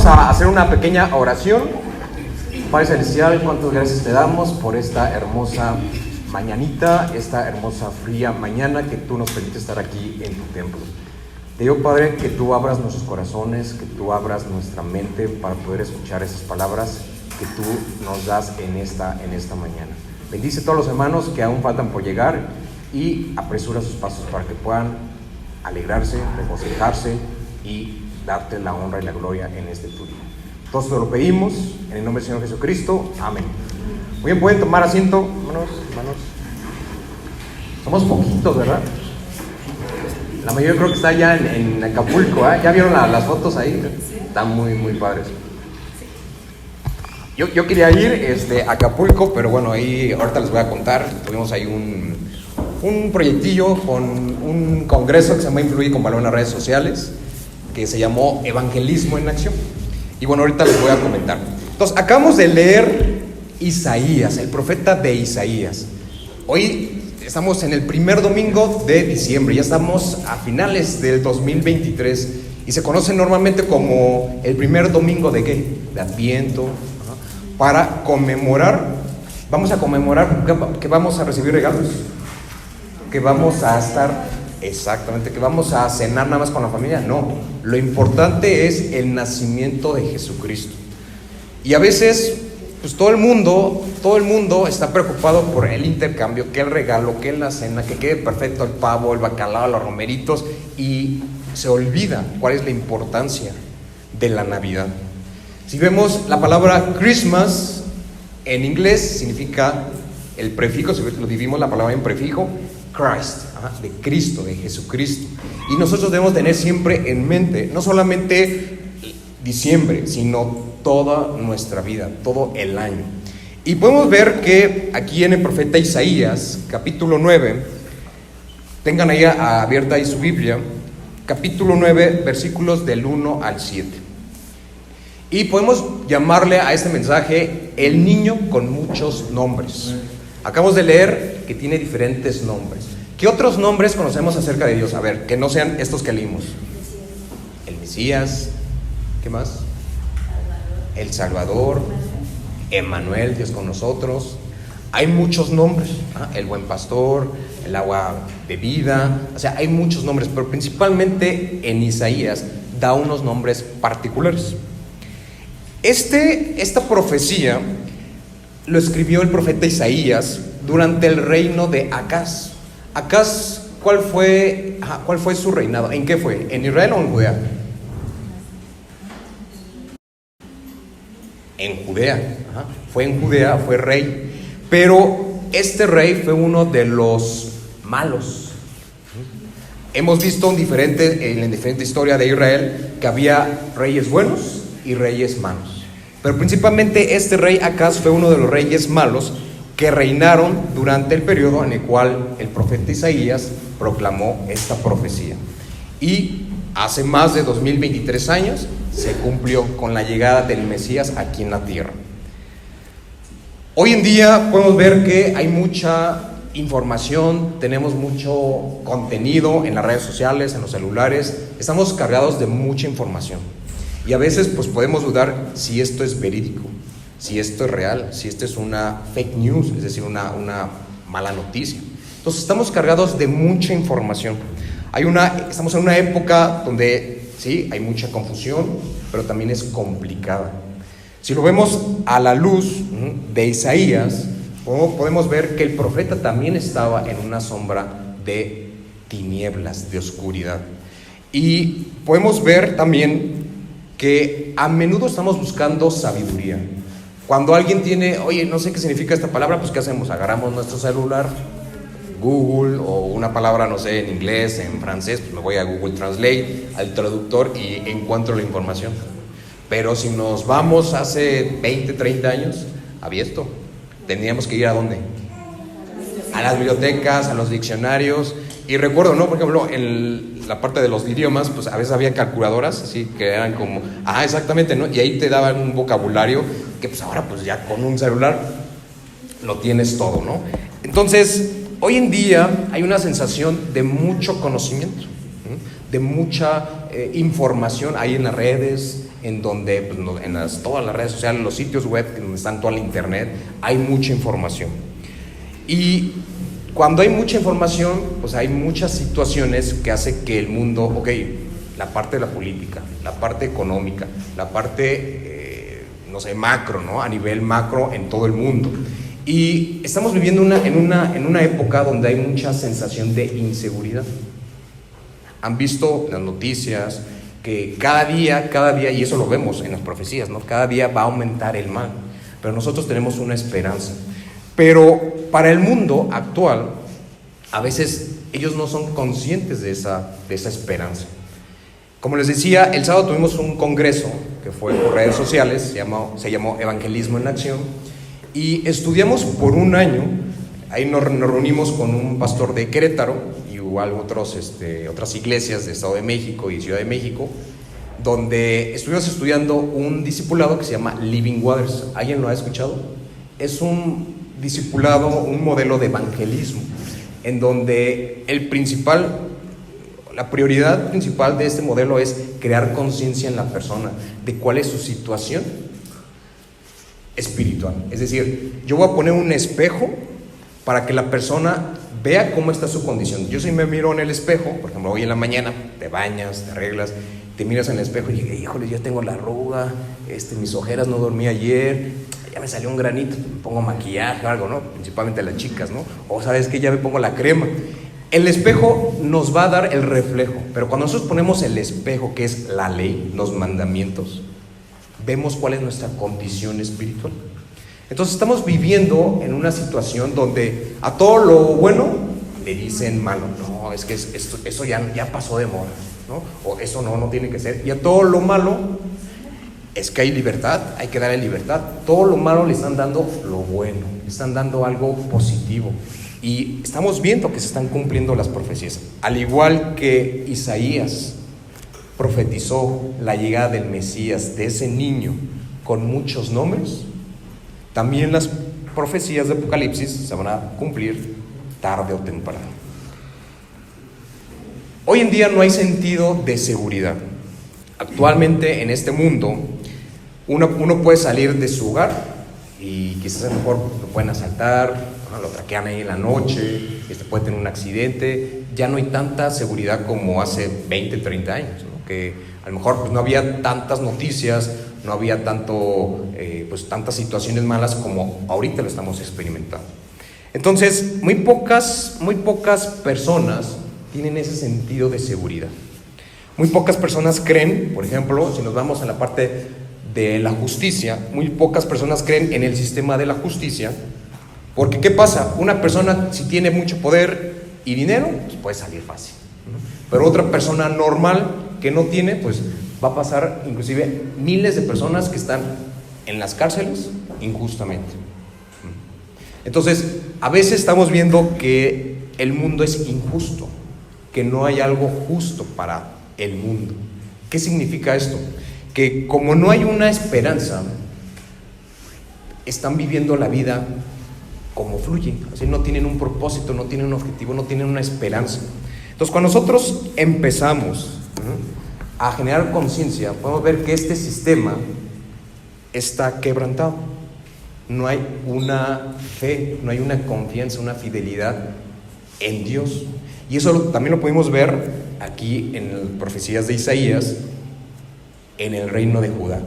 Vamos a hacer una pequeña oración. Padre Celestial, cuántas gracias te damos por esta hermosa mañanita, esta hermosa fría mañana que tú nos permites estar aquí en tu templo. Te digo, Padre, que tú abras nuestros corazones, que tú abras nuestra mente para poder escuchar esas palabras que tú nos das en esta mañana. Bendice a todos los hermanos que aún faltan por llegar y apresura sus pasos para que puedan alegrarse, regocijarse y darte la honra y la gloria en este tu día. Todos te lo pedimos en el nombre del Señor Jesucristo. Amén. Muy bien, pueden tomar asiento, hermanos. Somos poquitos, ¿verdad? La mayoría creo que está ya en Acapulco, ¿eh? ¿Ya vieron las fotos ahí? Están muy padres. Yo quería ir a Acapulco, pero bueno, ahí ahorita les voy a contar. Tuvimos ahí un proyectillo con un congreso que se llama Influir con Valor en las redes sociales, que se llamó Evangelismo en Acción. Y bueno, ahorita les voy a comentar. Entonces, acabamos de leer Isaías, el profeta de Isaías. Hoy estamos en el primer domingo de diciembre, ya estamos a finales del 2023 y se conoce normalmente como el primer domingo de ¿qué? De Adviento, para conmemorar. Vamos a conmemorar que vamos a recibir regalos, que vamos a estar, exactamente, que vamos a cenar nada más con la familia. No, lo importante es el nacimiento de Jesucristo. Y a veces pues todo el mundo está preocupado por el intercambio, que el regalo, que la cena, que quede perfecto el pavo, el bacalao, los romeritos, y se olvida cuál es la importancia de la Navidad. Si vemos la palabra Christmas en inglés significa el prefijo, si lo dividimos la palabra en prefijo, Christ, de Cristo, de Jesucristo. Y nosotros debemos tener siempre en mente, no solamente diciembre, sino toda nuestra vida, todo el año. Y podemos ver que aquí en el profeta Isaías, capítulo 9, tengan ahí abierta ahí su Biblia, capítulo 9, versículos del 1 al 7. Y podemos llamarle a este mensaje el niño con muchos nombres. Acabamos de leer que tiene diferentes nombres. ¿Qué otros nombres conocemos acerca de Dios? A ver, que no sean estos que leímos. El Mesías, ¿qué más? El Salvador, Emmanuel, Dios con nosotros. Hay muchos nombres, el buen pastor, el agua de vida, o sea, hay muchos nombres, pero principalmente en Isaías da unos nombres particulares. Esta profecía lo escribió el profeta Isaías durante el reino de Acaz. Acaz, ¿cuál fue su reinado? ¿En qué fue? ¿En Israel o en Judea? En Judea, fue en Judea, fue rey, pero este rey fue uno de los malos. Hemos visto en la diferente historia de Israel que había reyes buenos y reyes malos, pero principalmente este rey Acaz fue uno de los reyes malos que reinaron durante el periodo en el cual el profeta Isaías proclamó esta profecía. Y hace más de 2023 años se cumplió con la llegada del Mesías aquí en la tierra. Hoy en día podemos ver que hay mucha información, tenemos mucho contenido en las redes sociales, en los celulares, estamos cargados de mucha información. Y a veces pues podemos dudar si esto es verídico, si esto es real, si esto es una fake news, es decir, una mala noticia. Entonces estamos cargados de mucha información. Estamos en una época donde sí, hay mucha confusión, pero también es complicada. Si lo vemos a la luz de Isaías, podemos ver que el profeta también estaba en una sombra de tinieblas, de oscuridad. Y podemos ver también que a menudo estamos buscando sabiduría. Cuando alguien tiene, oye, no sé qué significa esta palabra, pues ¿qué hacemos? Agarramos nuestro celular, Google, o una palabra, no sé, en inglés, en francés, pues me voy a Google Translate, al traductor, y encuentro la información. Pero si nos vamos hace 20, 30 años, había esto. Teníamos que ir ¿a dónde? A las bibliotecas, a los diccionarios. Y recuerdo, ¿no? Por ejemplo, en la parte de los idiomas, pues a veces había calculadoras, así que eran como, exactamente, ¿no? Y ahí te daban un vocabulario que pues ahora pues ya con un celular lo tienes todo, ¿no? Entonces, hoy en día hay una sensación de mucho conocimiento, de mucha información ahí en las redes, en donde pues, todas las redes sociales, los sitios web, donde están toda la internet, hay mucha información. Y cuando hay mucha información, pues hay muchas situaciones que hacen que el mundo, ok, la parte de la política, la parte económica, la parte, no sé, macro, ¿no? A nivel macro en todo el mundo. Y estamos viviendo en una época donde hay mucha sensación de inseguridad. Han visto las noticias que cada día, y eso lo vemos en las profecías, ¿no? Cada día va a aumentar el mal, pero nosotros tenemos una esperanza. Pero para el mundo actual, a veces ellos no son conscientes de esa esperanza. Como les decía, el sábado tuvimos un congreso que fue por redes sociales, se llamó Evangelismo en Acción, y estudiamos por un año. Ahí nos reunimos con un pastor de Querétaro, y igual otras iglesias de Estado de México y Ciudad de México, donde estuvimos estudiando un discipulado que se llama Living Waters. ¿Alguien lo ha escuchado? Es un discipulado, un modelo de evangelismo, en donde la prioridad principal de este modelo es crear conciencia en la persona de cuál es su situación espiritual. Es decir, yo voy a poner un espejo para que la persona vea cómo está su condición. Yo si me miro en el espejo, por ejemplo, hoy en la mañana, te bañas, te arreglas, te miras en el espejo y dices, híjole, ya tengo la arruga, mis ojeras, no dormí ayer, ya me salió un granito, me pongo maquillaje o algo, ¿no? Principalmente las chicas, ¿no? O sabes que ya me pongo la crema. El espejo nos va a dar el reflejo, pero cuando nosotros ponemos el espejo, que es la ley, los mandamientos, vemos cuál es nuestra condición espiritual. Entonces estamos viviendo en una situación donde a todo lo bueno le dicen malo. No, es que eso ya pasó de moda, ¿no? O eso no tiene que ser. Y a todo lo malo es que hay libertad, hay que darle libertad. Todo lo malo le están dando lo bueno, le están dando algo positivo. Y estamos viendo que se están cumpliendo las profecías. Al igual que Isaías profetizó la llegada del Mesías, de ese niño con muchos nombres, también las profecías de Apocalipsis se van a cumplir tarde o temprano. Hoy en día no hay sentido de seguridad. Actualmente en este mundo uno puede salir de su hogar y quizás a lo mejor lo pueden asaltar, lo traquean ahí en la noche, puede tener un accidente. Ya no hay tanta seguridad como hace 20, 30 años, ¿no? Que a lo mejor no había tantas noticias, no había tantas situaciones malas como ahorita lo estamos experimentando. Entonces, muy pocas personas tienen ese sentido de seguridad. Muy pocas personas creen, por ejemplo, si nos vamos a la parte de la justicia, muy pocas personas creen en el sistema de la justicia, porque ¿qué pasa? Una persona, si tiene mucho poder y dinero, pues puede salir fácil, ¿no? Pero otra persona normal que no tiene, pues va a pasar inclusive miles de personas que están en las cárceles injustamente. Entonces, a veces estamos viendo que el mundo es injusto, que no hay algo justo para el mundo. ¿Qué significa esto? Que como no hay una esperanza, están viviendo la vida como fluye, así no tienen un propósito, no tienen un objetivo, no tienen una esperanza. Entonces, cuando nosotros empezamos a generar conciencia, podemos ver que este sistema está quebrantado. No hay una fe, no hay una confianza, una fidelidad en Dios. Y eso también lo pudimos ver aquí en las profecías de Isaías, en el reino de Judea,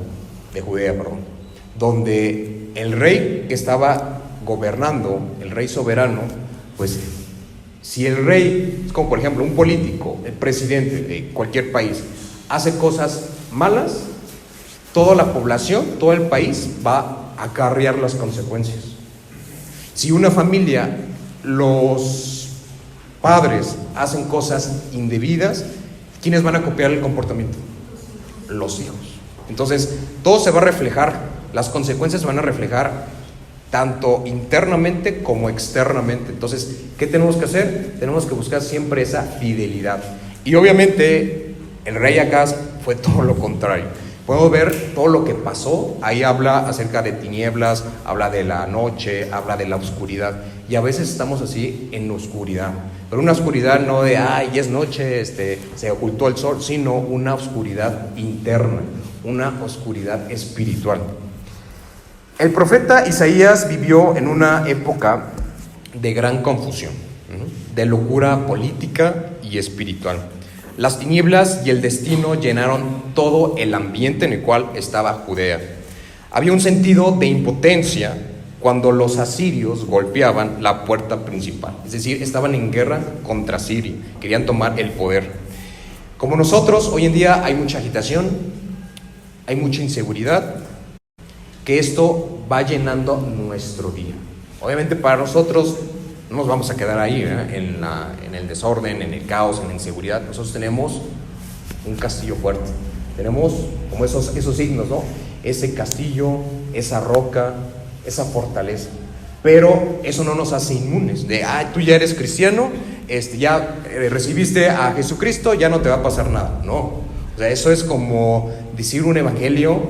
donde el rey que estaba gobernando, el rey soberano, pues si el rey, es como por ejemplo un político, el presidente de cualquier país, hace cosas malas, toda la población, todo el país va a acarrear las consecuencias. Si una familia, los padres hacen cosas indebidas, ¿quiénes van a copiar el comportamiento? Los hijos. Entonces, todo se va a reflejar, las consecuencias se van a reflejar tanto internamente como externamente. Entonces, ¿qué tenemos que hacer? Tenemos que buscar siempre esa fidelidad. Y obviamente, el rey Acaz fue todo lo contrario. Podemos ver todo lo que pasó. Ahí habla acerca de tinieblas, habla de la noche, habla de la oscuridad. Y a veces estamos así en oscuridad. Pero una oscuridad no de, ya es noche, se ocultó el sol, sino una oscuridad interna. una oscuridad espiritual. El profeta Isaías vivió en una época de gran confusión, de locura política y espiritual. Las tinieblas y el destino llenaron todo el ambiente en el cual estaba Judea. Había un sentido de impotencia cuando los asirios golpeaban la puerta principal, es decir, estaban en guerra contra Siria, querían tomar el poder. Como nosotros, hoy en día hay mucha agitación, hay mucha inseguridad, que esto va llenando nuestro día. Obviamente para nosotros no nos vamos a quedar ahí, en el desorden, en el caos, en la inseguridad. Nosotros tenemos un castillo fuerte, tenemos como esos signos, ¿no? Ese castillo, esa roca, esa fortaleza. Pero eso no nos hace inmunes de, tú ya eres cristiano, ya recibiste a Jesucristo, ya no te va a pasar nada. No, o sea, eso es como decir un evangelio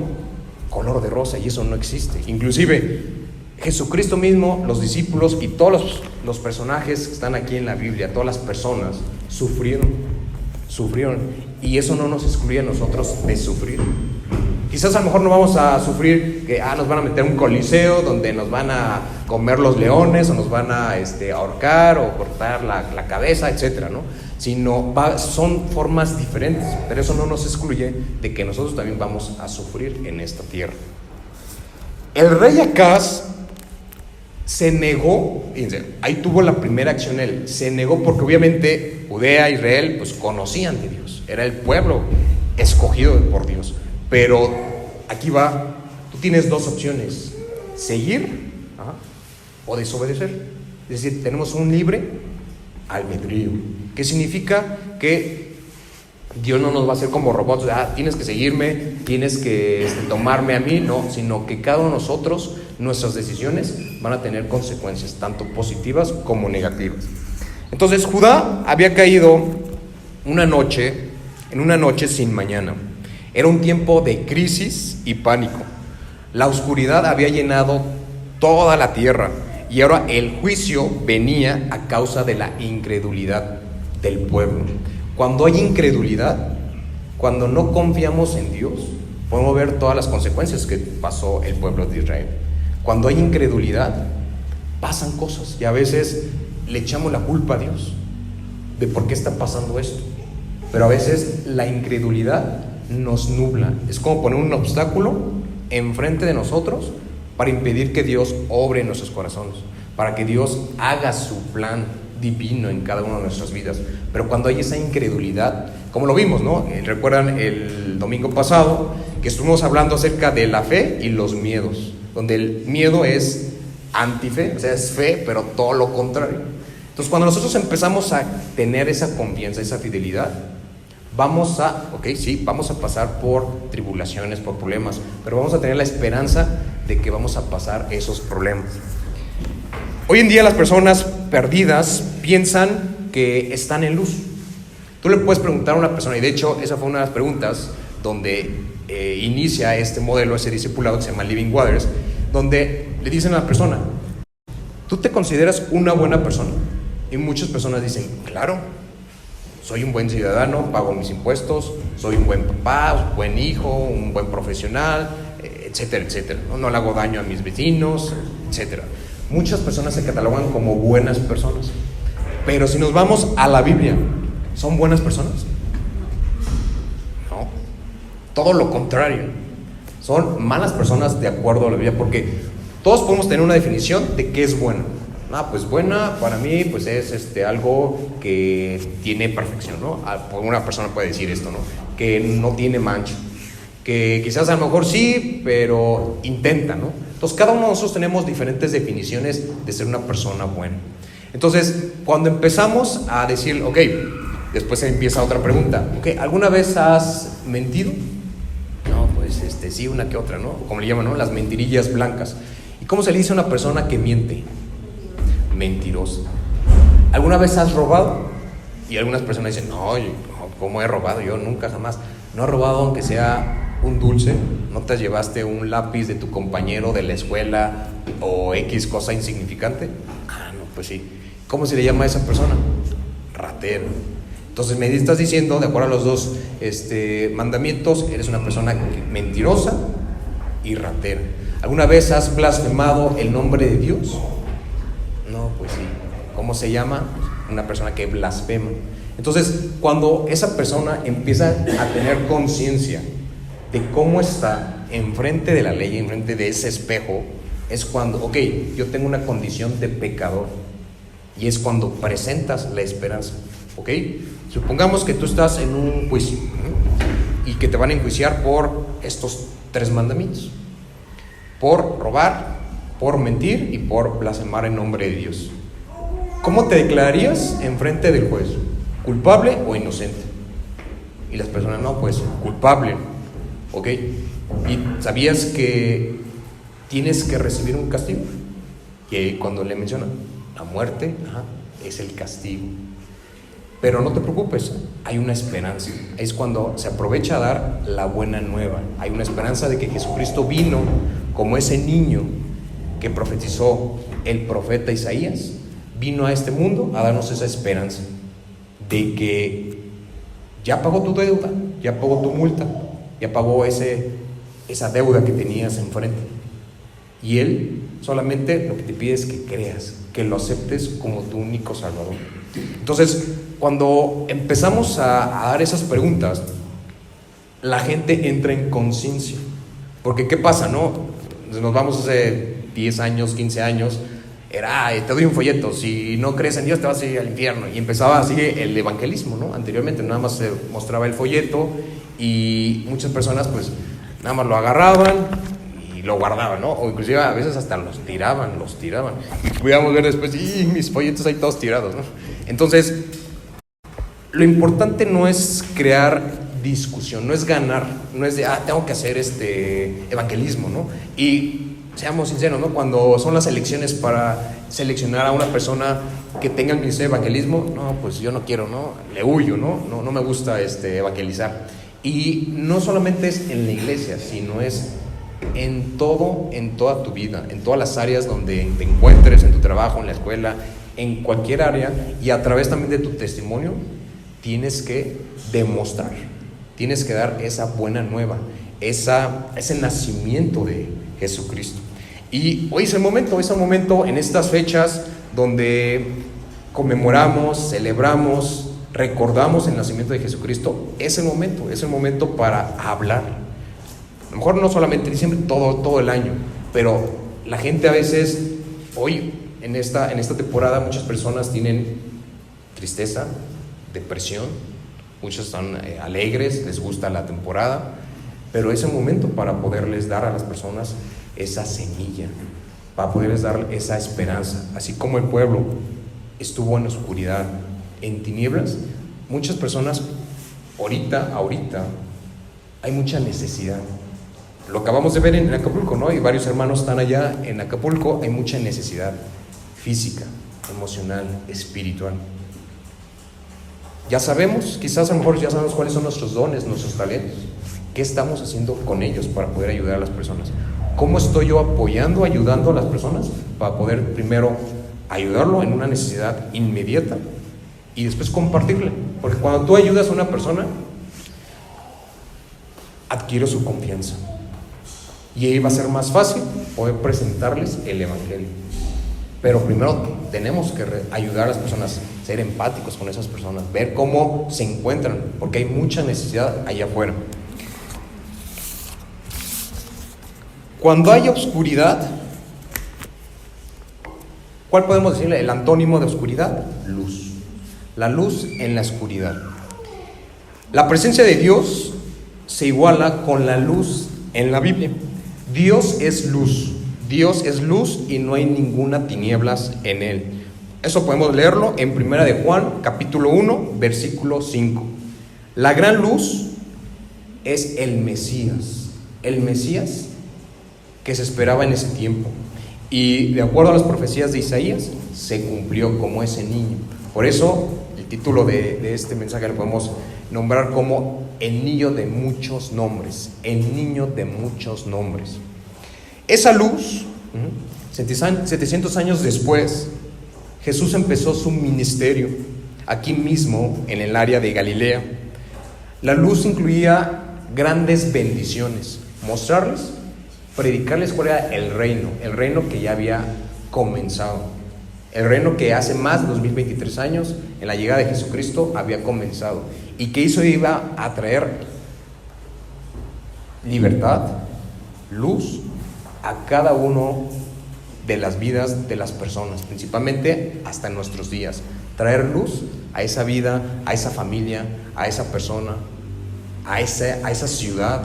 color de rosa, y eso no existe. Inclusive Jesucristo mismo, los discípulos y todos los personajes que están aquí en la Biblia, todas las personas sufrieron, y eso no nos excluye a nosotros de sufrir. Quizás a lo mejor no vamos a sufrir que nos van a meter un coliseo donde nos van a comer los leones, o nos van a ahorcar o cortar la cabeza, etcétera, ¿no? Sino son formas diferentes, pero eso no nos excluye de que nosotros también vamos a sufrir en esta tierra. El rey Acaz se negó, fíjense, ahí tuvo la primera acción él, se negó porque obviamente Judea, Israel, pues conocían de Dios, era el pueblo escogido por Dios, pero aquí va, tú tienes dos opciones, seguir o desobedecer, es decir, tenemos un libre albedrío, que significa que Dios no nos va a hacer como robots, tienes que seguirme, tienes que tomarme a mí, no, sino que cada uno de nosotros, nuestras decisiones van a tener consecuencias, tanto positivas como negativas. Entonces Judá había caído en una noche sin mañana. Era un tiempo de crisis y pánico. La oscuridad había llenado toda la tierra, y ahora el juicio venía a causa de la incredulidad del pueblo. Cuando hay incredulidad, cuando no confiamos en Dios, podemos ver todas las consecuencias que pasó el pueblo de Israel. Cuando hay incredulidad, pasan cosas, y a veces le echamos la culpa a Dios de por qué está pasando esto. Pero a veces la incredulidad nos nubla. Es como poner un obstáculo enfrente de nosotros para impedir que Dios obre en nuestros corazones, para que Dios haga su plan divino en cada una de nuestras vidas. Pero cuando hay esa incredulidad, como lo vimos, ¿no? Recuerdan el domingo pasado que estuvimos hablando acerca de la fe y los miedos, donde el miedo es antife, o sea, es fe, pero todo lo contrario. Entonces, cuando nosotros empezamos a tener esa confianza, esa fidelidad, vamos a pasar por tribulaciones, por problemas, pero vamos a tener la esperanza de que vamos a pasar esos problemas. Hoy en día las personas perdidas piensan que están en luz. Tú le puedes preguntar a una persona, y de hecho esa fue una de las preguntas donde inicia este modelo, ese discipulado que se llama Living Waters, donde le dicen a la persona, ¿tú te consideras una buena persona? Y muchas personas dicen, claro, soy un buen ciudadano, pago mis impuestos, soy un buen papá, un buen hijo, un buen profesional, etcétera, etcétera. No le hago daño a mis vecinos, etcétera. Muchas personas se catalogan como buenas personas, pero si nos vamos a la Biblia, ¿son buenas personas? No, todo lo contrario, son malas personas de acuerdo a la Biblia, porque todos podemos tener una definición de qué es bueno. Pues buena para mí pues es algo que tiene perfección, ¿no? Una persona puede decir esto, ¿no? Que no tiene mancha, que quizás a lo mejor sí, pero intenta, ¿no? Entonces cada uno de nosotros tenemos diferentes definiciones de ser una persona buena. Entonces cuando empezamos a decir, ok, después empieza otra pregunta, ok, ¿alguna vez has mentido? No, pues sí, una que otra, ¿no? Como le llaman, ¿no? Las mentirillas blancas. ¿Y cómo se le dice a una persona que miente? Mentirosa. ¿Alguna vez has robado? Y algunas personas dicen, no, ¿cómo he robado? Yo nunca, jamás. ¿No has robado aunque sea un dulce? ¿No te llevaste un lápiz de tu compañero de la escuela o X cosa insignificante? No, pues sí. ¿Cómo se le llama a esa persona? Ratero. Entonces me estás diciendo, de acuerdo a los dos mandamientos, eres una persona mentirosa y ratera. ¿Alguna vez has blasfemado el nombre de Dios? No, pues sí. ¿Cómo se llama? Una persona que blasfema. Entonces, cuando esa persona empieza a tener conciencia de cómo está enfrente de la ley, enfrente de ese espejo, es cuando, ok, yo tengo una condición de pecador, y es cuando presentas la esperanza, ok. Supongamos que tú estás en un juicio, y que te van a enjuiciar por estos 3 mandamientos: por robar, por mentir y por blasfemar en nombre de Dios. ¿Cómo te declararías enfrente del juez? ¿Culpable o inocente? Y las personas, no, pues culpable, ok. ¿Y sabías que tienes que recibir un castigo? Y cuando le mencionan la muerte, es el castigo. Pero no te preocupes, hay una esperanza. Es cuando se aprovecha a dar la buena nueva. Hay una esperanza de que Jesucristo vino como ese niño que profetizó el profeta Isaías. Vino a este mundo a darnos esa esperanza de que ya pagó tu deuda, ya pagó tu multa, ya pagó esa deuda que tenías enfrente. Y Él solamente lo que te pide es que creas, que lo aceptes como tu único Salvador. Entonces, cuando empezamos a dar esas preguntas, la gente entra en conciencia. Porque ¿qué pasa, no? Nos vamos hace 10 años, 15 años, era, te doy un folleto, si no crees en Dios te vas a ir al infierno. Y empezaba así el evangelismo, ¿no? Anteriormente nada más se mostraba el folleto y muchas personas pues nada más lo agarraban y lo guardaban, ¿no? O inclusive a veces hasta los tiraban. Y podíamos ver después, y mis folletos ahí todos tirados, ¿no? Entonces, lo importante no es crear discusión, no es ganar, no es de, tengo que hacer evangelismo, ¿no? Y seamos sinceros, ¿no? Cuando son las elecciones para seleccionar a una persona que tenga el ministerio de evangelismo, no, pues yo no quiero, ¿no? Le huyo, ¿no? No me gusta evangelizar. Y no solamente es en la iglesia, sino es en toda tu vida, en todas las áreas donde te encuentres, en tu trabajo, en la escuela, en cualquier área, y a través también de tu testimonio tienes que demostrar, tienes que dar esa buena nueva, ese nacimiento de Jesucristo. Y hoy es el momento en estas fechas donde conmemoramos, celebramos, recordamos el nacimiento de Jesucristo. Es el momento para hablar. A lo mejor no solamente en diciembre, todo el año, pero la gente a veces, hoy en esta temporada, muchas personas tienen tristeza, depresión, muchos están alegres, les gusta la temporada, pero es el momento para poderles dar a las personas esa semilla, para poderles dar esa esperanza. Así como el pueblo estuvo en la oscuridad, en tinieblas, muchas personas ahorita hay mucha necesidad. Lo acabamos de ver en Acapulco, ¿no? Y varios hermanos están allá en Acapulco. Hay mucha necesidad física, emocional, espiritual. Ya sabemos, quizás a lo mejor ya sabemos cuáles son nuestros dones, nuestros talentos. ¿Qué estamos haciendo con ellos para poder ayudar a las personas? ¿Cómo estoy yo ayudando a las personas para poder primero ayudarlo en una necesidad inmediata y después compartirle? Porque cuando tú ayudas a una persona, adquiere su confianza y ahí va a ser más fácil poder presentarles el evangelio. Pero primero tenemos que ayudar a las personas, ser empáticos con esas personas, ver cómo se encuentran, porque hay mucha necesidad allá afuera. Cuando hay oscuridad, ¿cuál podemos decirle? El antónimo de oscuridad: luz. La luz en la oscuridad. La presencia de Dios se iguala con la luz en la Biblia. Dios es luz. Dios es luz y no hay ninguna tinieblas en Él. Eso podemos leerlo en 1 de Juan, capítulo 1, versículo 5. La gran luz es el Mesías que se esperaba en ese tiempo. Y de acuerdo a las profecías de Isaías, se cumplió como ese niño. Por eso, el título de este mensaje lo podemos nombrar como el niño de muchos nombres. El niño de muchos nombres. Esa luz, 700 años después, Jesús empezó su ministerio aquí mismo en el área de Galilea. La luz incluía grandes bendiciones, mostrarles, predicarles cuál era el reino que ya había comenzado, el reino que hace más de 2023 años, en la llegada de Jesucristo, había comenzado, y que eso iba a traer libertad, luz a cada uno de las vidas de las personas, principalmente hasta en nuestros días. Traer luz a esa vida, a esa familia, a esa persona, a esa ciudad,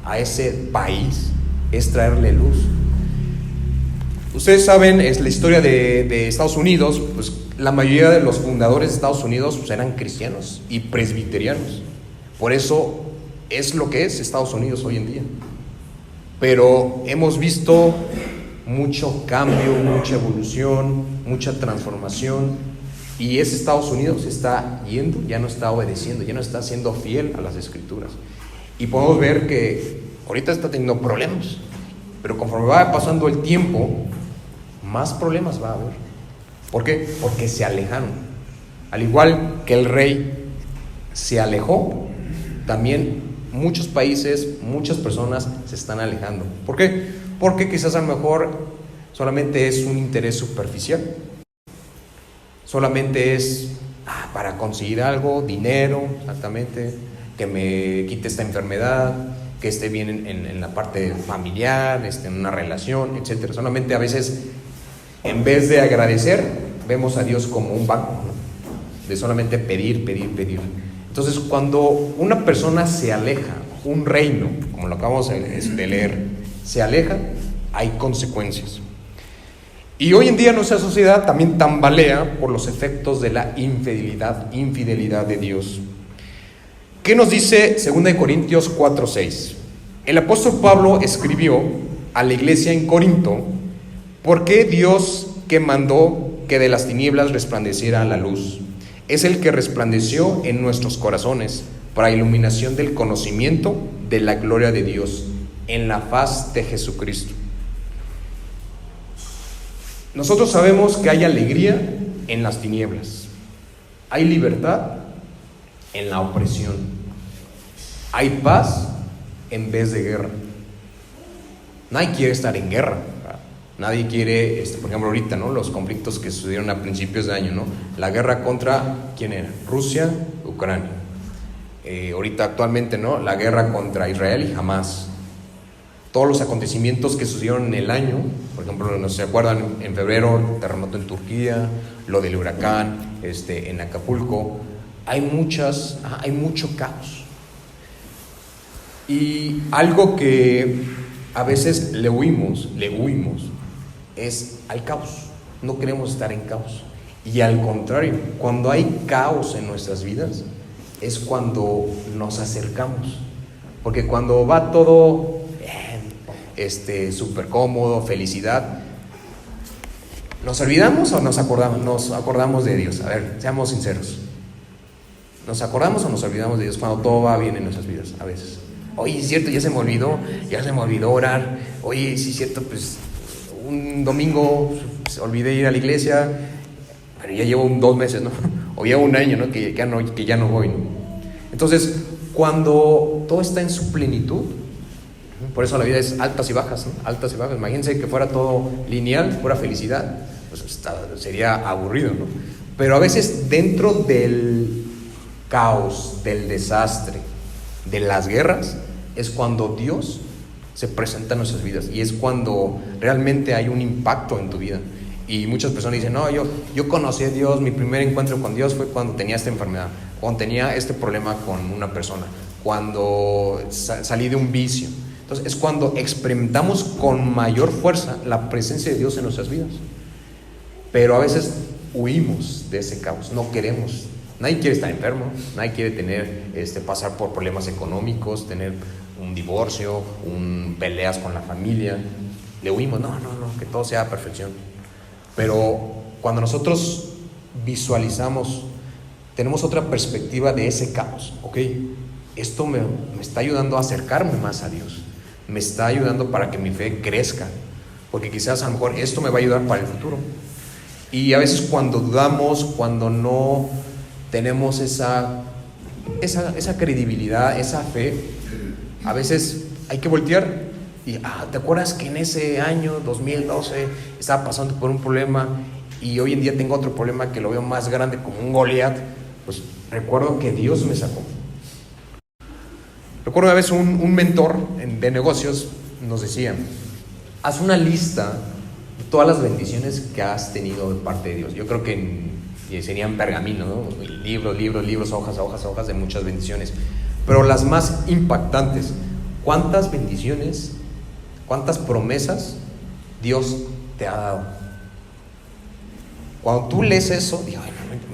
a ese país, es traerle luz. Ustedes saben, es la historia de Estados Unidos, pues la mayoría de los fundadores de Estados Unidos pues, eran cristianos y presbiterianos. Por eso es lo que es Estados Unidos hoy en día. Pero hemos visto mucho cambio, mucha evolución, mucha transformación, y ese Estados Unidos está yendo, ya no está obedeciendo, ya no está siendo fiel a las Escrituras. Y podemos ver que ahorita está teniendo problemas, pero conforme va pasando el tiempo, más problemas va a haber. ¿Por qué? Porque se alejaron. Al igual que el rey se alejó, también muchos países, muchas personas se están alejando. ¿Por qué? Porque quizás a lo mejor solamente es un interés superficial, solamente es para conseguir algo, dinero, exactamente, que me quite esta enfermedad, que esté bien en la parte familiar, en una relación, etcétera. Solamente a veces, en vez de agradecer, vemos a Dios como un banco, ¿no? De solamente pedir, pedir, pedir. Entonces, cuando una persona se aleja, un reino, como lo acabamos de leer, se aleja, hay consecuencias. Y hoy en día nuestra sociedad también tambalea por los efectos de la infidelidad de Dios. ¿Qué nos dice 2 Corintios 4:6? El apóstol Pablo escribió a la iglesia en Corinto: ¿por qué Dios, que mandó que de las tinieblas resplandeciera la luz, es el que resplandeció en nuestros corazones para iluminación del conocimiento de la gloria de Dios en la faz de Jesucristo? Nosotros sabemos que hay alegría en las tinieblas, hay libertad en la opresión, hay paz en vez de guerra. Nadie quiere estar en guerra, ¿verdad? Nadie quiere, por ejemplo ahorita, ¿no? Los conflictos que sucedieron a principios de año, ¿no? La guerra contra, ¿quién era? Rusia, Ucrania. Ahorita actualmente, ¿no? La guerra contra Israel y Hamás. Todos los acontecimientos que sucedieron en el año, por ejemplo, no se acuerdan, en febrero, el terremoto en Turquía, lo del huracán, en Acapulco, hay mucho caos. Y algo que a veces le huimos, es al caos. No queremos estar en caos. Y al contrario, cuando hay caos en nuestras vidas, es cuando nos acercamos. Porque cuando va todo súper cómodo, felicidad, ¿nos olvidamos o nos acordamos? Nos acordamos de Dios. A ver, seamos sinceros. ¿Nos acordamos o nos olvidamos de Dios cuando todo va bien en nuestras vidas? A veces. Oye, es cierto, ya se me olvidó orar. Oye, sí es cierto, pues un domingo olvidé ir a la iglesia, pero ya llevo 2 meses, ¿no? O ya un año, ¿no? Que ya no voy, ¿no? Entonces, cuando todo está en su plenitud, por eso la vida es altas y bajas, ¿no? Altas y bajas. Imagínense que fuera todo lineal, fuera felicidad, pues sería aburrido, ¿no? Pero a veces dentro del caos, del desastre, de las guerras, es cuando Dios se presenta en nuestras vidas y es cuando realmente hay un impacto en tu vida. Y muchas personas dicen: no, yo conocí a Dios, mi primer encuentro con Dios fue cuando tenía esta enfermedad, cuando tenía este problema con una persona, cuando salí de un vicio. Entonces es cuando experimentamos con mayor fuerza la presencia de Dios en nuestras vidas. Pero a veces huimos de ese caos, no queremos. Nadie quiere estar enfermo, nadie quiere pasar por problemas económicos, tener un divorcio, peleas con la familia. Le huimos, no, que todo sea perfección. Pero cuando nosotros visualizamos, tenemos otra perspectiva de ese caos. Ok, esto me está ayudando a acercarme más a Dios, me está ayudando para que mi fe crezca, porque quizás a lo mejor esto me va a ayudar para el futuro. Y a veces cuando dudamos, cuando no tenemos esa credibilidad, esa fe. A veces hay que voltear y, ¿te acuerdas que en ese año 2012 estaba pasando por un problema y hoy en día tengo otro problema que lo veo más grande como un Goliat? Pues recuerdo que Dios me sacó. Recuerdo una vez un mentor de negocios nos decía: haz una lista de todas las bendiciones que has tenido de parte de Dios. Yo creo que serían pergamino, ¿no? Libros, hojas de muchas bendiciones. Pero las más impactantes, ¿cuántas bendiciones, cuántas promesas Dios te ha dado? Cuando tú lees eso, digo,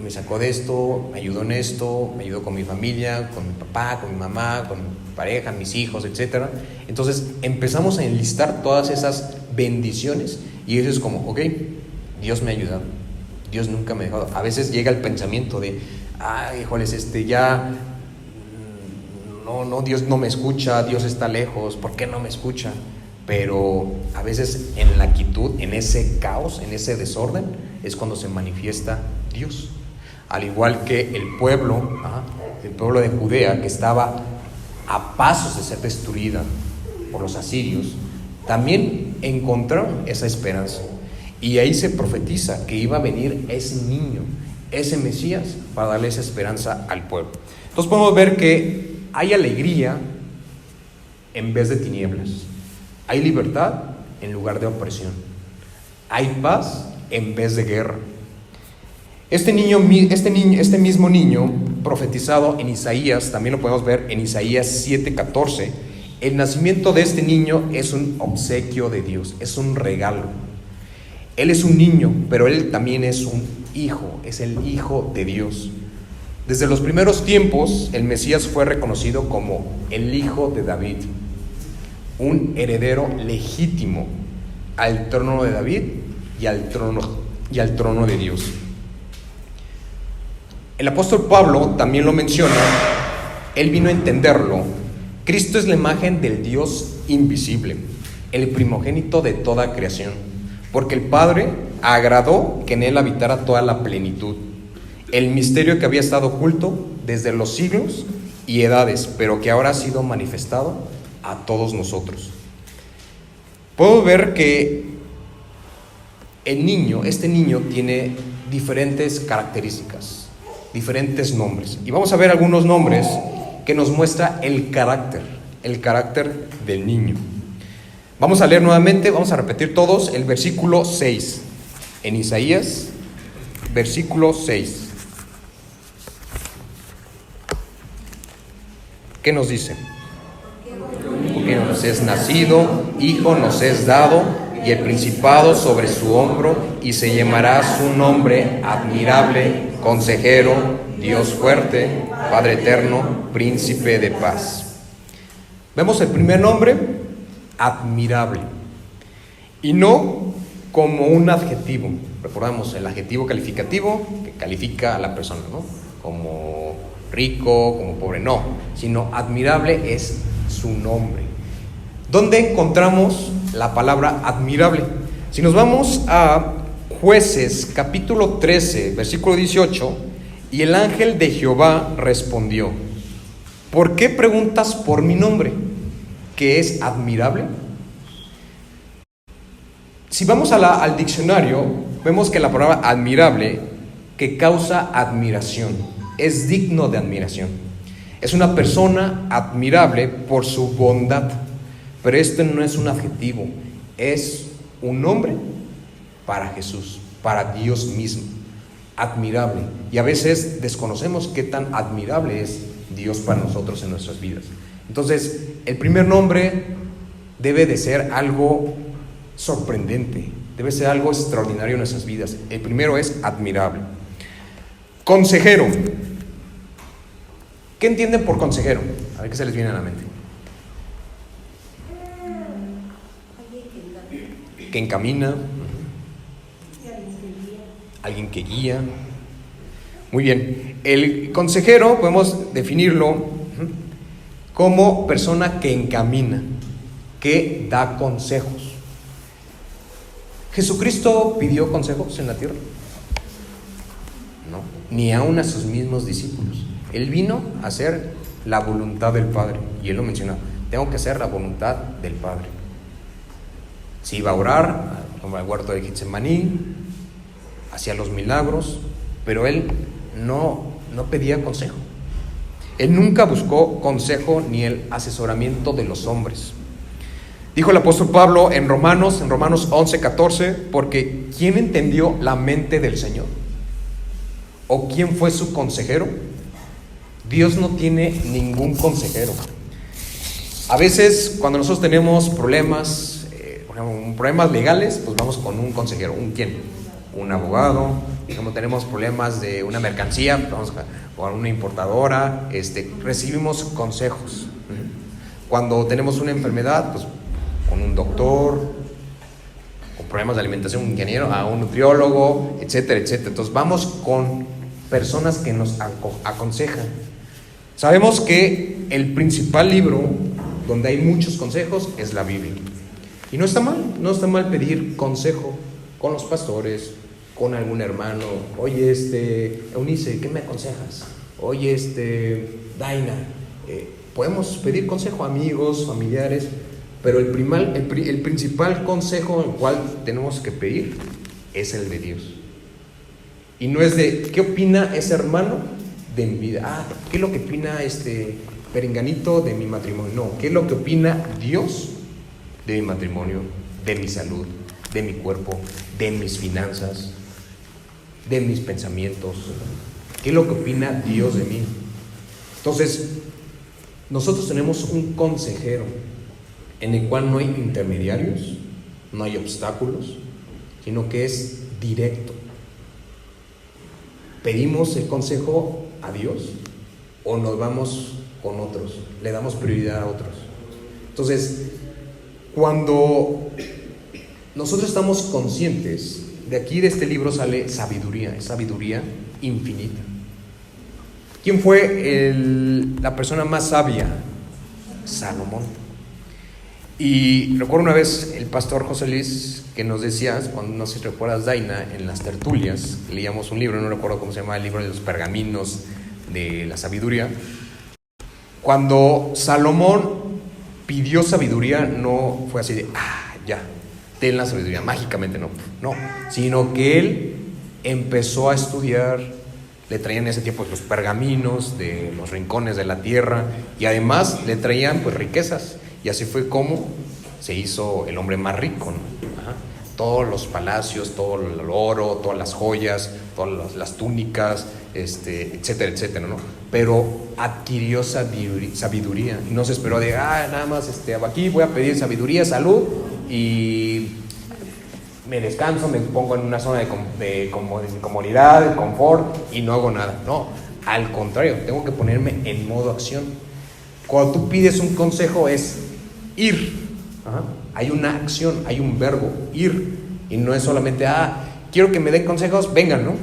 me sacó de esto, me ayudó en esto, me ayudó con mi familia, con mi papá, con mi mamá, con mi pareja, mis hijos, etc. Entonces empezamos a enlistar todas esas bendiciones y eso es como, ok, Dios me ha ayudado, Dios nunca me ha dejado. A veces llega el pensamiento de, híjoles, Dios no me escucha, Dios está lejos, ¿por qué no me escucha? Pero a veces en la quietud, en ese caos, en ese desorden, es cuando se manifiesta Dios. Al igual que el pueblo de Judea, que estaba a pasos de ser destruida por los asirios, también encontraron esa esperanza. Y ahí se profetiza que iba a venir ese niño, ese Mesías, para darle esa esperanza al pueblo. Entonces podemos ver que hay alegría en vez de tinieblas. Hay libertad en lugar de opresión. Hay paz en vez de guerra. Este mismo niño profetizado en Isaías, también lo podemos ver en Isaías 7:14. El nacimiento de este niño es un obsequio de Dios, es un regalo. Él es un niño, pero él también es un hijo, es el Hijo de Dios. Desde los primeros tiempos, el Mesías fue reconocido como el Hijo de David, un heredero legítimo al trono de David y al trono de Dios. El apóstol Pablo también lo menciona, él vino a entenderlo. Cristo es la imagen del Dios invisible, el primogénito de toda creación, porque el Padre agradó que en él habitara toda la plenitud, el misterio que había estado oculto desde los siglos y edades, pero que ahora ha sido manifestado a todos nosotros. Puedo ver que este niño tiene diferentes características, diferentes nombres, y vamos a ver algunos nombres que nos muestra el carácter del niño. Vamos a leer nuevamente, vamos a repetir todos el versículo 6 en Isaías, versículo 6. ¿Qué nos dice? Porque nos es nacido, hijo nos es dado, y el principado sobre su hombro, y se llamará su nombre admirable, consejero, Dios fuerte, Padre eterno, príncipe de paz. Vemos el primer nombre, admirable, y no como un adjetivo. Recordamos el adjetivo calificativo que califica a la persona, ¿no? Como rico, como pobre, no, sino admirable es su nombre. ¿Dónde encontramos la palabra admirable? Si nos vamos a Jueces capítulo 13, versículo 18, y el ángel de Jehová respondió: ¿por qué preguntas por mi nombre, que es admirable? Si vamos al diccionario, vemos que la palabra admirable, que causa admiración, es digno de admiración. Es una persona admirable por su bondad, pero esto no es un adjetivo, es un nombre para Jesús, para Dios mismo, admirable. Y a veces desconocemos qué tan admirable es Dios para nosotros en nuestras vidas. Entonces, el primer nombre debe de ser algo sorprendente, debe ser algo extraordinario en nuestras vidas. El primero es admirable. Consejero. ¿Qué entienden por consejero? A ver qué se les viene a la mente. Que encamina, alguien que guía. Muy bien. El consejero podemos definirlo como persona que encamina, que da consejos. ¿Jesucristo pidió consejos en la tierra? No. ni aun a sus mismos discípulos. Él vino a hacer la voluntad del Padre, y él lo mencionó: tengo que hacer la voluntad del Padre. Si iba a orar, como al huerto de Getsemaní, hacía los milagros, pero él no pedía consejo. Él nunca buscó consejo ni el asesoramiento de los hombres. Dijo el apóstol Pablo en Romanos 11:14, porque ¿quién entendió la mente del Señor? ¿O quién fue su consejero? Dios no tiene ningún consejero. A veces cuando nosotros tenemos problemas, por ejemplo, problemas legales, pues vamos con un consejero. ¿Un quién? Un abogado. Como tenemos problemas de una mercancía, pues vamos con una importadora, recibimos consejos. Cuando tenemos una enfermedad, pues con un doctor, con problemas de alimentación, un ingeniero, a un nutriólogo, etcétera, etcétera. Entonces vamos con personas que nos aconsejan. Sabemos que el principal libro donde hay muchos consejos es la Biblia. Y no está mal pedir consejo con los pastores, con algún hermano. Oye, Eunice, ¿qué me aconsejas? Oye, Daina, podemos pedir consejo a amigos, familiares, pero el principal consejo el cual tenemos que pedir es el de Dios. Y no es de ¿qué opina ese hermano de mi vida? ¿Qué es lo que opina perenganito de mi matrimonio? No, ¿qué es lo que opina Dios de mi matrimonio, de mi salud, de mi cuerpo, de mis finanzas, de mis pensamientos? ¿Qué es lo que opina Dios de mí? Entonces, nosotros tenemos un consejero en el cual no hay intermediarios, no hay obstáculos, sino que es directo. ¿Pedimos el consejo a Dios o nos vamos con otros? Le damos prioridad a otros. Entonces, cuando nosotros estamos conscientes, de aquí de este libro sale sabiduría, es sabiduría infinita. ¿Quién fue la persona más sabia? Salomón. Y recuerdo una vez el pastor José Luis que nos decía, cuando no sé si recuerdas, Daina, en las tertulias, leíamos un libro, no recuerdo cómo se llama, el libro de los pergaminos de la sabiduría. Cuando Salomón pidió sabiduría, no fue así de, ya, ten la sabiduría, mágicamente no, sino que él empezó a estudiar, le traían en ese tiempo los pergaminos de los rincones de la tierra, y además le traían pues riquezas, y así fue como se hizo el hombre más rico, ¿no? Todos los palacios, todo el oro, todas las joyas, todas las túnicas, etcétera, etcétera, ¿no? Pero adquirió sabiduría y no se esperó de, nada más, aquí voy a pedir sabiduría, salud y me descanso, me pongo en una zona de comodidad, de confort y no hago nada. No, al contrario, tengo que ponerme en modo acción. Cuando tú pides un consejo es ir. Hay una acción, hay un verbo, ir, y no es solamente, quiero que me den consejos, vengan, ¿no?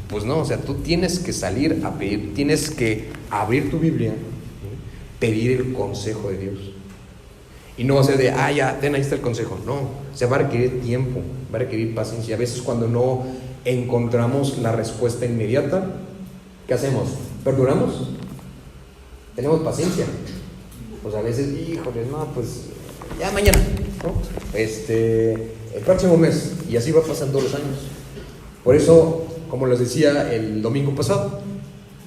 Pues no, o sea, tú tienes que salir a pedir, tienes que abrir tu Biblia, pedir el consejo de Dios. Y no va a ser de, ya, ahí está el consejo. No, se va a requerir tiempo, va a requerir paciencia. A veces cuando no encontramos la respuesta inmediata, ¿qué hacemos? ¿Perduramos? ¿Tenemos paciencia? Pues a veces, híjole, no, pues ya mañana, ¿no? El próximo mes, y así va pasando los años. Por eso, como les decía el domingo pasado,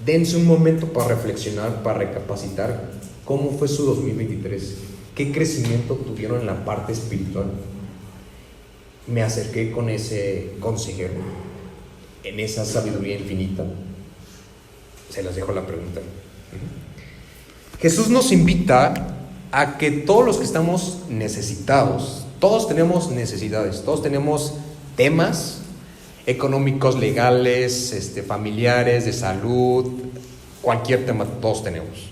dense un momento para reflexionar, para recapacitar cómo fue su 2023, qué crecimiento tuvieron en la parte espiritual. Me acerqué con ese consejero, en esa sabiduría infinita. Se las dejo la pregunta. Jesús nos invita a que todos los que estamos necesitados, todos tenemos necesidades, todos tenemos temas económicos, legales, familiares, de salud, cualquier tema, todos tenemos.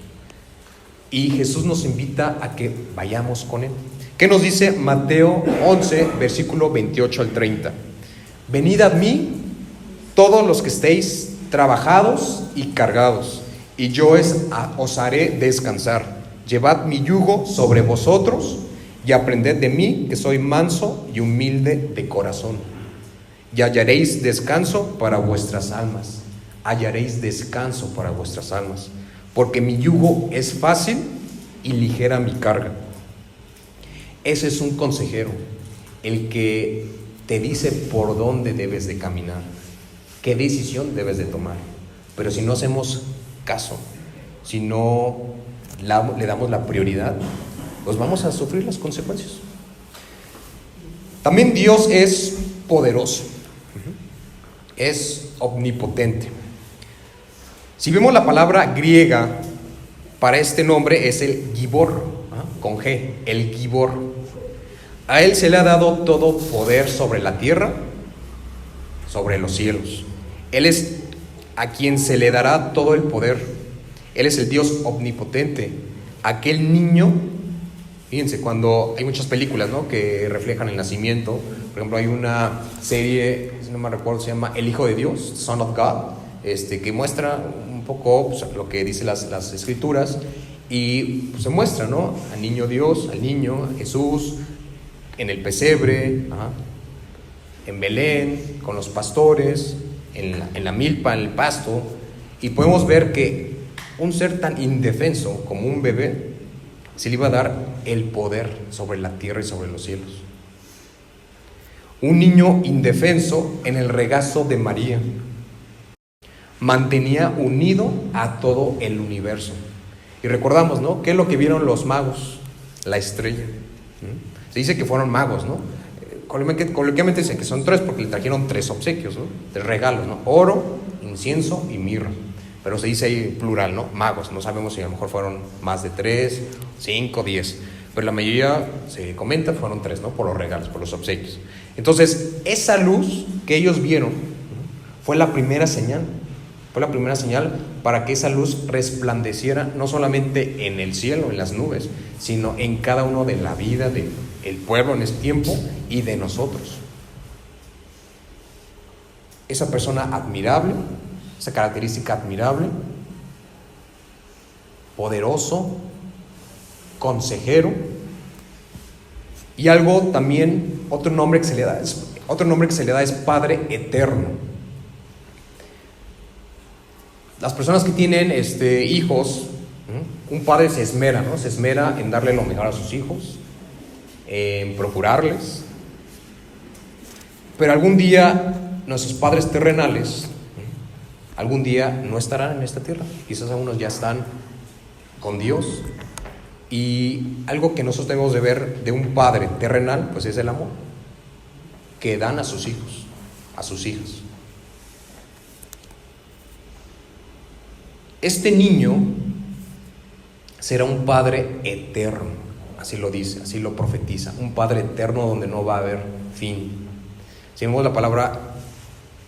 Y Jesús nos invita a que vayamos con Él. ¿Qué nos dice Mateo 11, versículo 28 al 30? Venid a mí, todos los que estéis trabajados y cargados, y yo os haré descansar. Llevad mi yugo sobre vosotros y aprended de mí, que soy manso y humilde de corazón, y hallaréis descanso para vuestras almas, hallaréis descanso para vuestras almas, porque mi yugo es fácil y ligera mi carga. Ese es un consejero, el que te dice por dónde debes de caminar, qué decisión debes de tomar. Pero si no hacemos caso, si no le damos la prioridad, pues vamos a sufrir las consecuencias. También Dios es poderoso, es omnipotente. Si vemos la palabra griega para este nombre es el Gibor, con G, el Gibor. A él se le ha dado todo poder sobre la tierra, sobre los cielos. Él es a quien se le dará todo el poder. Él es el Dios omnipotente. Aquel niño, fíjense, cuando hay muchas películas, ¿no?, que reflejan el nacimiento. Por ejemplo, hay una serie, si no me recuerdo, se llama El Hijo de Dios, Son of God, que muestra un poco, pues, lo que dicen las escrituras, y pues, se muestra, ¿no?, al niño Dios, al niño Jesús, en el pesebre, en Belén, con los pastores, en la milpa, en el pasto, y podemos ver que un ser tan indefenso como un bebé se le iba a dar el poder sobre la tierra y sobre los cielos. Un niño indefenso en el regazo de María mantenía unido a todo el universo. Y recordamos, ¿no?, ¿qué es lo que vieron los magos? La estrella. Se dice que fueron magos, ¿no? Coloquialmente dicen que son tres porque le trajeron tres obsequios, ¿no?, tres regalos, ¿no? Oro, incienso y mirra. Pero se dice ahí plural, ¿no? Magos. No sabemos si a lo mejor fueron más de 3, 5, 10. Pero la mayoría se comenta fueron 3, ¿no? Por los regalos, por los obsequios. Entonces, esa luz que ellos vieron fue la primera señal. Fue la primera señal para que esa luz resplandeciera no solamente en el cielo, en las nubes, sino en cada uno de la vida del pueblo en ese tiempo y de nosotros. Esa persona admirable, esa característica admirable, poderoso, consejero, y algo también, otro nombre que se le da es Padre Eterno. Las personas que tienen hijos, un padre se esmera, ¿no? Se esmera en darle lo mejor a sus hijos, en procurarles. Pero algún día nuestros padres terrenales, algún día no estarán en esta tierra. Quizás algunos ya están con Dios. Y algo que nosotros debemos de ver de un padre terrenal, pues es el amor que dan a sus hijos, a sus hijas. Este niño será un padre eterno, así lo dice, así lo profetiza, un padre eterno donde no va a haber fin. Si vemos la palabra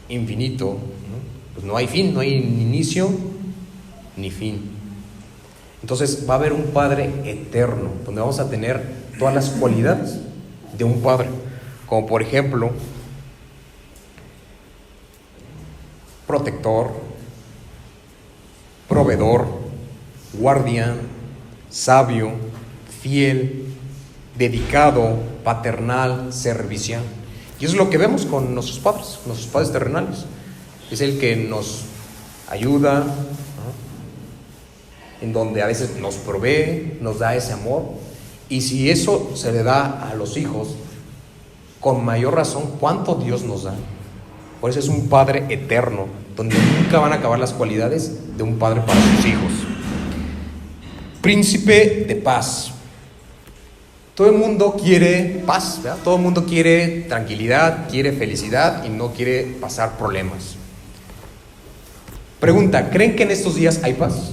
infinito, ¿no?, pues no hay fin, no hay ni inicio ni fin. Entonces va a haber un Padre eterno, donde vamos a tener todas las cualidades de un padre, como por ejemplo, protector, proveedor, guardián, sabio, fiel, dedicado, paternal, servicial. Y eso es lo que vemos con nuestros padres terrenales. Es el que nos ayuda, ¿no?, en donde a veces nos provee, nos da ese amor. Y si eso se le da a los hijos, con mayor razón, ¿cuánto Dios nos da? Por eso es un Padre eterno, donde nunca van a acabar las cualidades de un padre para sus hijos. Príncipe de paz. Todo el mundo quiere paz, ¿verdad? Todo el mundo quiere tranquilidad, quiere felicidad y no quiere pasar problemas. Pregunta, ¿creen que en estos días hay paz?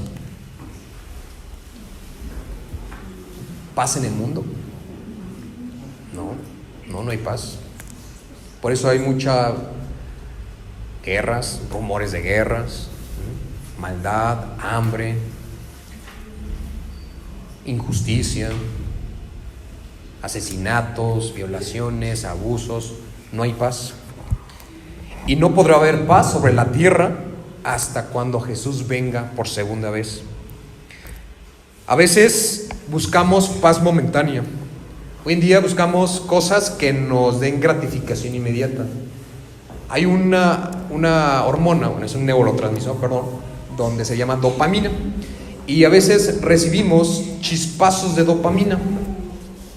¿Paz en el mundo? No hay paz. Por eso hay muchas guerras, rumores de guerras, maldad, hambre, injusticia, asesinatos, violaciones, abusos. No hay paz. Y no podrá haber paz sobre la tierra hasta cuando Jesús venga por segunda vez. A veces buscamos paz momentánea. Hoy en día buscamos cosas que nos den gratificación inmediata. hay una hormona, es un neurotransmisor, perdón, donde se llama dopamina. Y a veces recibimos chispazos de dopamina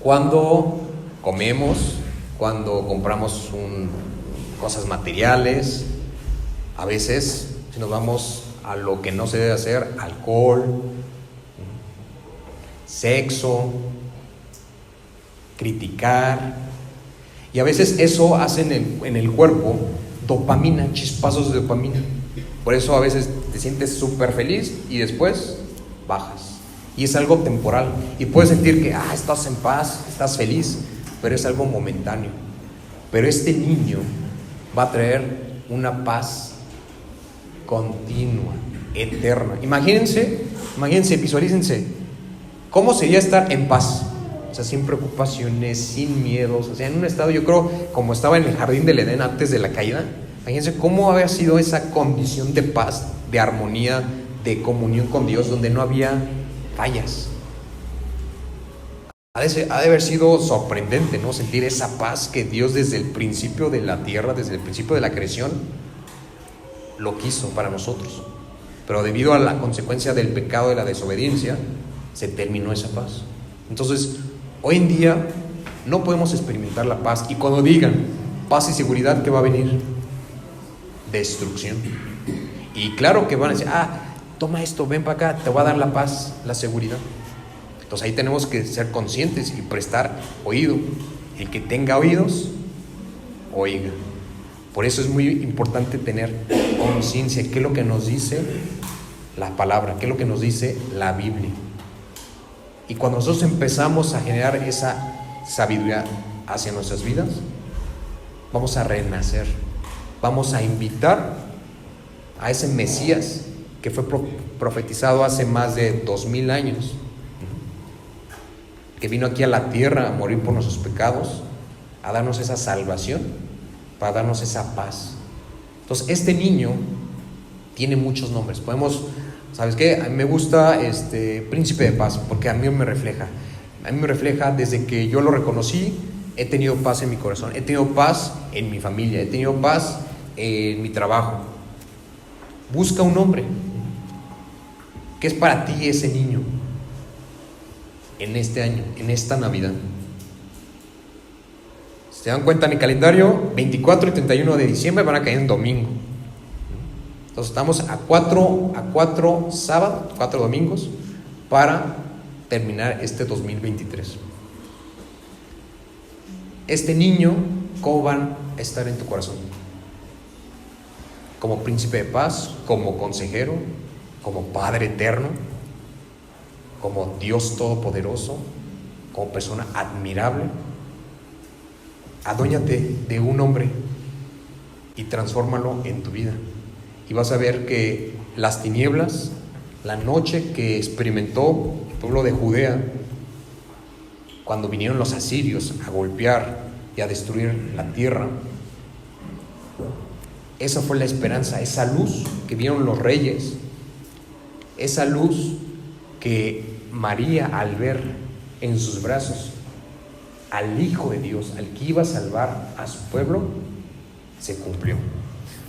cuando comemos, cuando compramos cosas materiales. A veces, si nos vamos a lo que no se debe hacer, alcohol, sexo, criticar. Y a veces eso hace en el cuerpo dopamina, chispazos de dopamina. Por eso a veces te sientes súper feliz y después bajas. Y es algo temporal. Y puedes sentir que estás en paz, estás feliz, pero es algo momentáneo. Pero este niño va a traer una paz continua, eterna. Imagínense, visualícense, ¿cómo sería estar en paz? O sea, sin preocupaciones, sin miedos, o sea, en un estado, yo creo, como estaba en el jardín del Edén antes de la caída. Imagínense cómo había sido esa condición de paz, de armonía, de comunión con Dios, donde no había fallas. Ha de haber sido sorprendente, ¿no? Sentir esa paz que Dios desde el principio de la tierra, desde el principio de la creación, lo quiso para nosotros. Pero debido a la consecuencia del pecado, de la desobediencia, se terminó esa paz. Entonces, hoy en día no podemos experimentar la paz. Y cuando digan paz y seguridad, ¿qué va a venir? Destrucción. Y claro que van a decir, toma esto, ven para acá, te va a dar la paz, la seguridad. Entonces ahí tenemos que ser conscientes y prestar oído. El que tenga oídos, oiga. Por eso es muy importante tener conciencia. ¿Qué es lo que nos dice la palabra? ¿Qué es lo que nos dice la Biblia? Y cuando nosotros empezamos a generar esa sabiduría hacia nuestras vidas, vamos a renacer. Vamos a invitar a ese Mesías que fue profetizado hace más de 2000 años, que vino aquí a la tierra a morir por nuestros pecados, a darnos esa salvación, para darnos esa paz. Entonces, este niño tiene muchos nombres. ¿Sabes qué? A mí me gusta Príncipe de Paz, porque a mí me refleja. A mí me refleja desde que yo lo reconocí, he tenido paz en mi corazón, he tenido paz en mi familia, he tenido paz en mi trabajo. Busca un nombre. ¿Qué es para ti ese niño en este año, en esta Navidad? Si se dan cuenta, en el calendario, 24 y 31 de diciembre van a caer en domingo. Entonces estamos a cuatro sábados, 4 domingos, para terminar este 2023. Este niño, ¿cómo van a estar en tu corazón? Como príncipe de paz, como consejero, como Padre eterno, como Dios todopoderoso, como persona admirable. Adóñate de un hombre y transfórmalo en tu vida. Y vas a ver que las tinieblas, la noche que experimentó el pueblo de Judea, cuando vinieron los asirios a golpear y a destruir la tierra, esa fue la esperanza, esa luz que vieron los reyes, esa luz que María, al ver en sus brazos al Hijo de Dios, al que iba a salvar a su pueblo, se cumplió.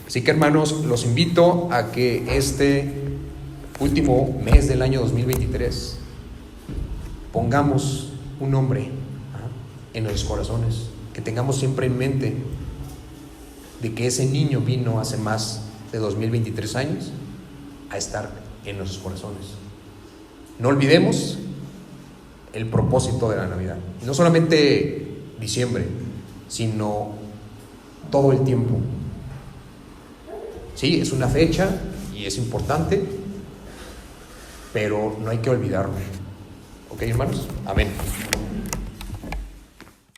Así que, hermanos, los invito a que este último mes del año 2023 pongamos un nombre en nuestros corazones, que tengamos siempre en mente de que ese niño vino hace más de 2023 años a estar en nuestros corazones. No olvidemos el propósito de la Navidad, no solamente diciembre, sino todo el tiempo. Sí, es una fecha y es importante, pero no hay que olvidarlo. ¿Ok, hermanos? Amén.